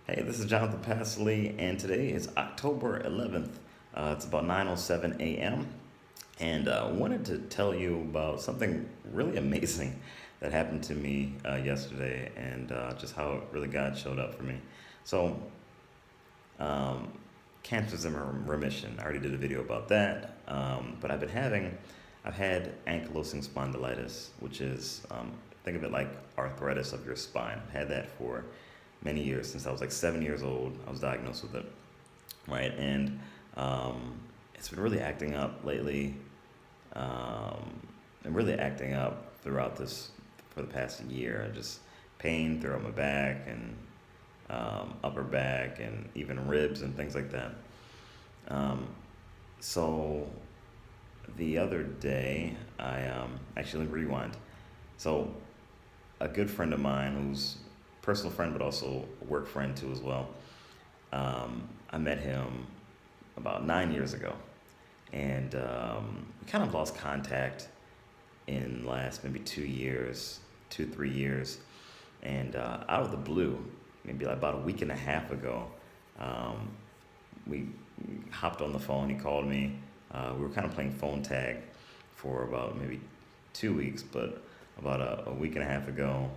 Hey, this is Jonathan Passley, and today is October 11th. It's about 9:07 a.m. And wanted to tell you about something really amazing that happened to me yesterday, and just how really God showed up for me. So, um, cancer's in remission. I already did a video about that, but I've had ankylosing spondylitis, which is, think of it like arthritis of your spine. I've had that for many years, since I was like 7 years old. I was diagnosed with it, right? And it's been really acting up lately, and really acting up throughout this for the past year. Just pain throughout my back and upper back and even ribs and things like that. Um, so the other day, I actually rewind. So a good friend of mine, who's a personal friend but also a work friend too as well. I met him about 9 years ago, and we kind of lost contact in the last maybe 2 years, 2 3 years, and out of the blue, maybe like about a week and a half ago, um, we hopped on the phone. He called me. We were kind of playing phone tag for about maybe 2 weeks, but about a week and a half ago,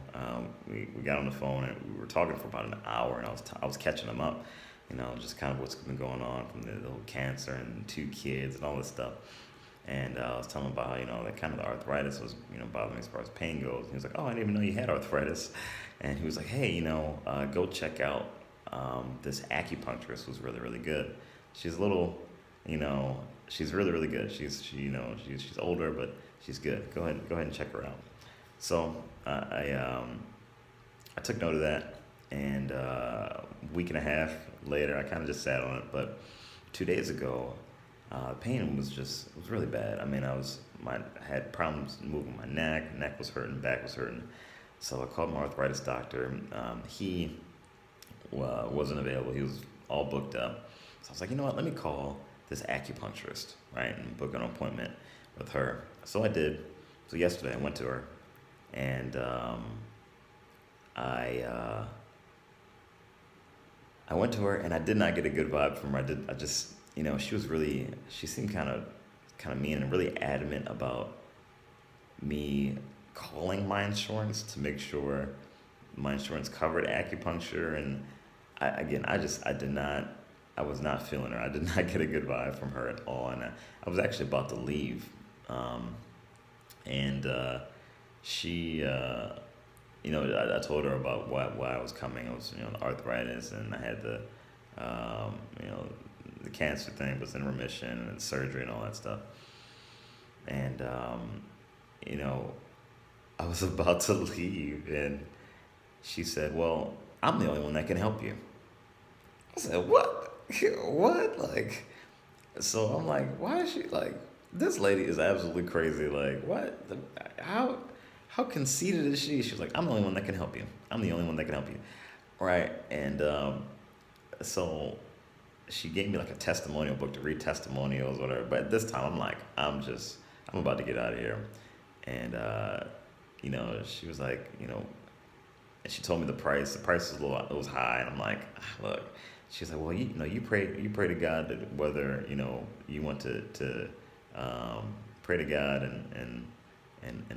we got on the phone and we were talking for about an hour, and I was catching him up, just kind of what's been going on from the whole cancer and two kids and all this stuff. And I was telling him about how, that kind of the arthritis was, bothering me as far as pain goes. And he was like, oh, I didn't even know you had arthritis. And he was like, hey, go check out this acupuncturist who's really, really good. She's a little, you know, she's really, really good. She's older, but she's good. Go ahead and check her out. So I took note of that, and a week and a half later, I kind of just sat on it. But 2 days ago, pain was really bad. I mean, I had problems moving my neck was hurting, back was hurting. So I called my arthritis doctor. He wasn't available. He was all booked up. So I was like, you know what? Let me call this acupuncturist, right, and book an appointment with her. So I did. So yesterday I went to her, and I I went to her, and I did not get a good vibe from her. I just, she seemed kind of mean and really adamant about me calling my insurance to make sure my insurance covered acupuncture. And I did not, I was not feeling her. I did not get a good vibe from her at all. And I was actually about to leave. Um, and she, I told her about why I was coming. It was, arthritis, and I had um, you know, the cancer thing was in remission, and surgery and all that stuff. And, you know, I was about to leave, and she said, well, I'm the only one that can help you. I said, what? What? Like, so I'm like, why is she like, this lady is absolutely crazy. Like, what? How conceited is she? She was like, I'm the only one that can help you. I'm the only one that can help you. Right. And so she gave me like a testimonial book to read testimonials, whatever. But this time I'm like, I'm about to get out of here. And, she was like, and she told me the price. The price was it was high. And I'm like, look, she's like, well, you pray to God that whether, you want to pray to God and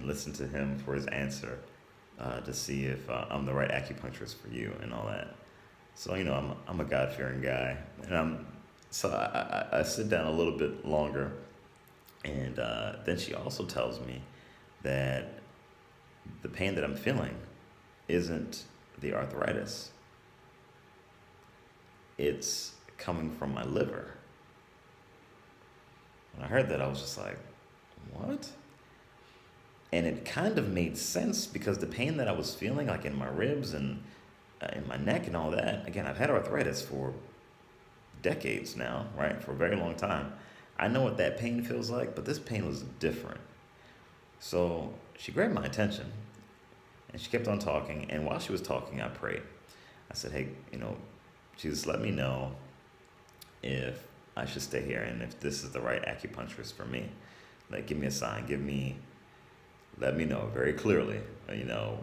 listen to him for his answer, to see if I'm the right acupuncturist for you and all that. So, I'm a God fearing guy, and I sit down a little bit longer, and then she also tells me that the pain that I'm feeling isn't the arthritis; it's coming from my liver. When I heard that, I was just like, what? And it kind of made sense, because the pain that I was feeling, like in my ribs and in my neck and all that, again, I've had arthritis for decades now, right? For a very long time. I know what that pain feels like, but this pain was different. So she grabbed my attention, and she kept on talking. And while she was talking, I prayed. I said, hey, Jesus, let me know if I should stay here and if this is the right acupuncturist for me. Like, give me a sign. Let me know very clearly,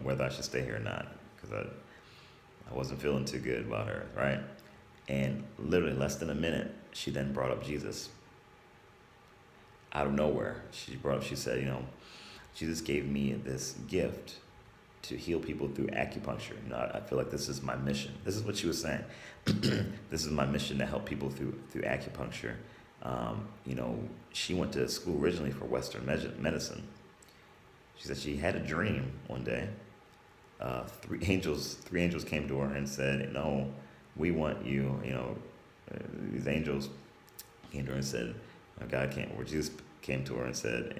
whether I should stay here or not. Because I wasn't feeling too good about her, right? And literally less than a minute, she then brought up Jesus out of nowhere. She said, Jesus gave me this gift to heal people through acupuncture. I feel like this is my mission. This is what she was saying. This is my mission to help people through acupuncture. She went to school originally for Western medicine. She said she had a dream one day. Three angels came to her and said, we want you. These angels came to her and said, Jesus came to her and said,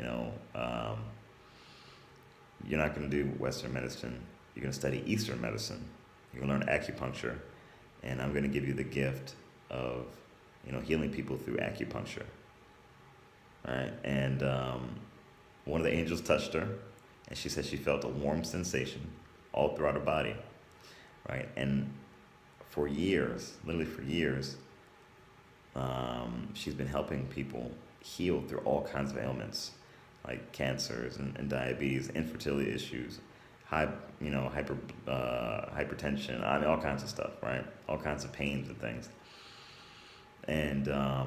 you're not going to do Western medicine. You're going to study Eastern medicine. You're going to learn acupuncture, and I'm going to give you the gift of, healing people through acupuncture. All right, and one of the angels touched her, and she said she felt a warm sensation all throughout her body, right? And for years, literally for years, she's been helping people heal through all kinds of ailments, like cancers and diabetes, infertility issues, hypertension, all kinds of stuff, right? All kinds of pains and things. And, I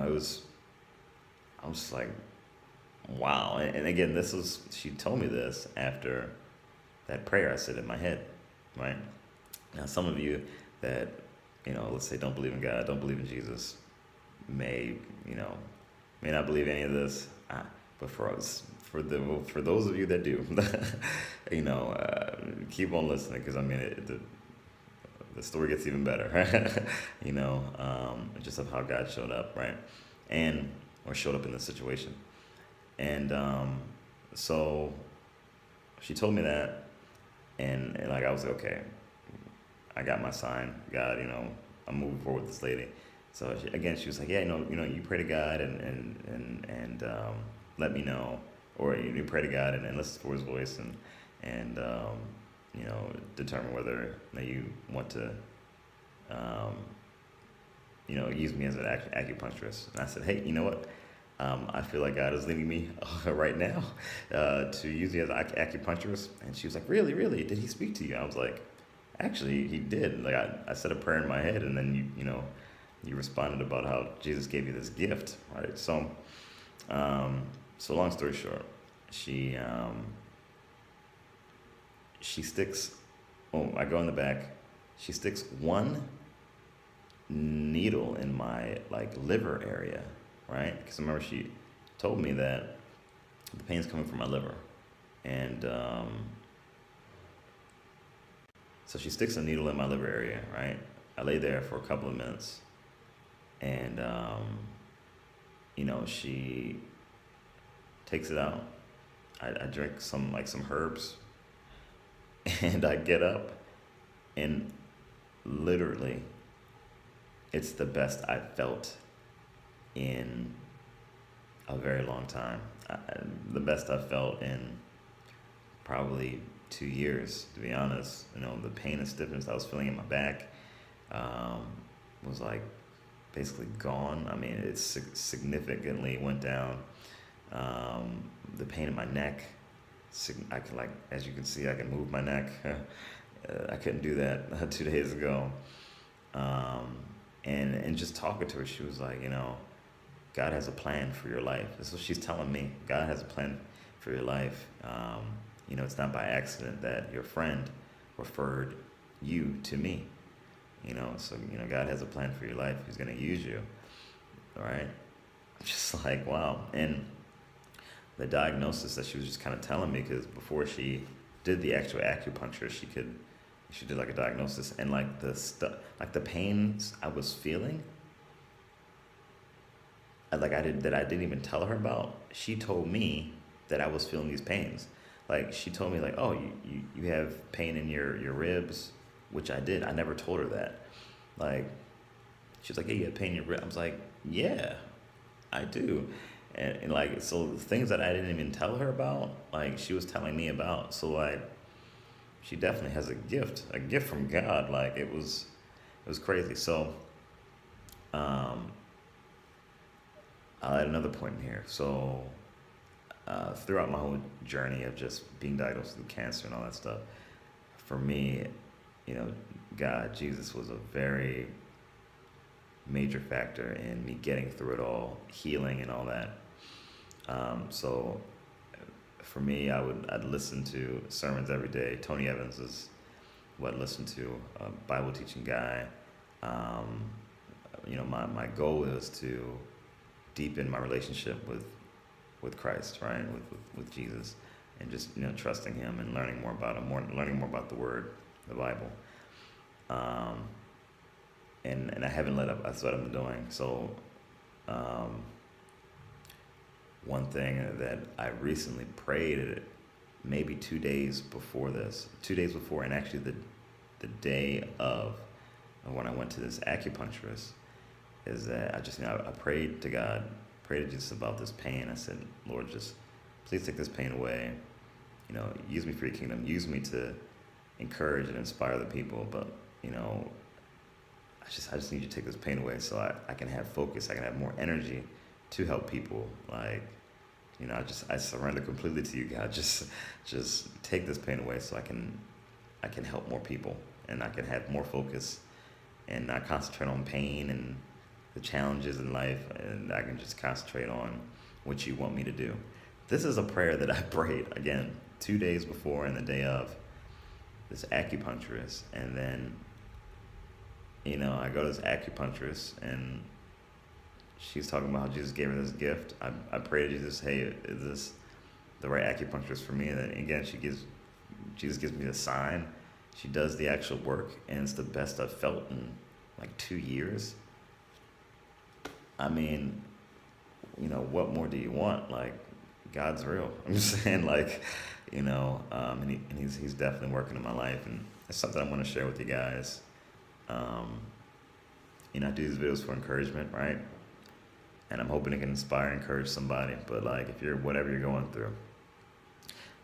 was just like, wow. And again, she told me this after that prayer I said in my head, right? Now, some of you that, let's say don't believe in God, don't believe in Jesus, may not believe any of this, but for those of you that do, keep on listening, because the story gets even better, just of how God showed up, right, or showed up in the situation, and so she told me that, and like I was like, okay, I got my sign, God, I'm moving forward with this lady. So she was like, yeah, you pray to God and let me know, or you pray to God and listen for His voice and determine whether you want to use me as an acupuncturist. And I said, hey, you know what? I feel like God is leading me right now to use me as an acupuncturist. And she was like, really, really? Did He speak to you? I was like, actually, He did. Like I said a prayer in my head, and then you responded about how Jesus gave you this gift, right? So, so long story short, she sticks. Oh, I go in the back. She sticks one needle in my liver area, right? Because remember she told me that the pain's coming from my liver, and so she sticks a needle in my liver area, right? I lay there for a couple of minutes. And, she takes it out. I drink some herbs, and I get up, and literally, it's the best I've felt in a very long time. The best I've felt in probably 2 years, to be honest. The pain and stiffness I was feeling in my back was basically gone. It significantly went down. The pain in my neck, I can as you can see, I can move my neck. I couldn't do that 2 days ago. And just talking to her, she was like, God has a plan for your life. That's what she's telling me. God has a plan for your life. It's not by accident that your friend referred you to me. So God has a plan for your life. He's going to use you. All right. Just like, wow. And the diagnosis that she was just kind of telling me, because before she did the actual acupuncture, she did a diagnosis, and the pains I was feeling, I didn't even tell her about. She told me that I was feeling these pains. She told me oh, you have pain in your ribs, which I did. I never told her that. She's like, hey, you have pain in your ribs. I was like, yeah, I do. And so the things that I didn't even tell her about, she was telling me about. So she definitely has a gift from God. It was crazy. So I'll add another point in here. So throughout my whole journey of just being diagnosed with cancer and all that stuff, for me, you know, God, Jesus was a very major factor in me getting through it all, healing and all that. So for me, I'd listen to sermons every day. Tony Evans is what I listen to, a Bible teaching guy. My goal is to deepen my relationship with Christ, right? With Jesus, and just trusting Him and learning more about Him, learning more about the Word, the Bible. And I haven't let up. That's what I'm doing. So, one thing that I recently prayed, maybe 2 days before this, 2 days before, and actually the day of when I went to this acupuncturist, is that I prayed to God, prayed to Jesus about this pain. I said, Lord, just please take this pain away. Use me for your kingdom. Use me to encourage and inspire the people. But I just need you to take this pain away so I can have focus. I can have more energy to help people. I surrender completely to you, God. Just take this pain away so I can help more people, and I can have more focus and not concentrate on pain and the challenges in life, and I can just concentrate on what you want me to do. This is a prayer that I prayed, again, 2 days before and the day of this acupuncturist. And then, I go to this acupuncturist, and she's talking about how Jesus gave her this gift. I pray to Jesus, hey, is this the right acupuncturist for me? And then again, Jesus gives me the sign. She does the actual work, and it's the best I've felt in like 2 years. I mean, what more do you want? Like, God's real. I'm just saying, and he's definitely working in my life, and it's something I want to share with you guys. I do these videos for encouragement, right? And I'm hoping it can inspire, encourage somebody. But if whatever you're going through,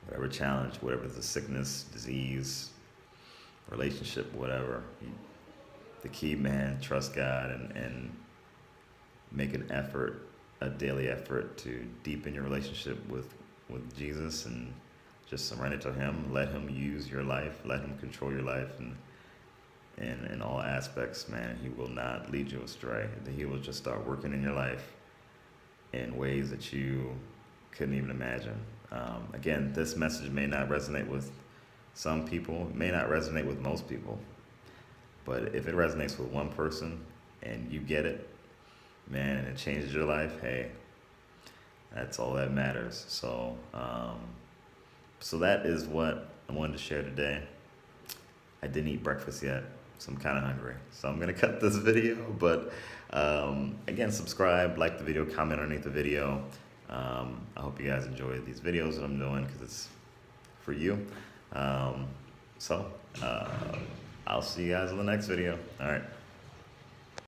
whatever challenge, whatever the sickness, disease, relationship, whatever, the key, man, trust God and make an effort, a daily effort to deepen your relationship with Jesus, and just surrender to Him. Let Him use your life. Let Him control your life, and in all aspects, man. He will not lead you astray. He will just start working in your life in ways that you couldn't even imagine. Again, this message may not resonate with some people, may not resonate with most people, but if it resonates with one person and you get it, man, and it changes your life, hey, that's all that matters. So that is what I wanted to share today. I didn't eat breakfast yet, so I'm kind of hungry. So I'm going to cut this video, but again, subscribe, like the video, comment underneath the video. I hope you guys enjoy these videos that I'm doing, because it's for you. I'll see you guys in the next video. All right.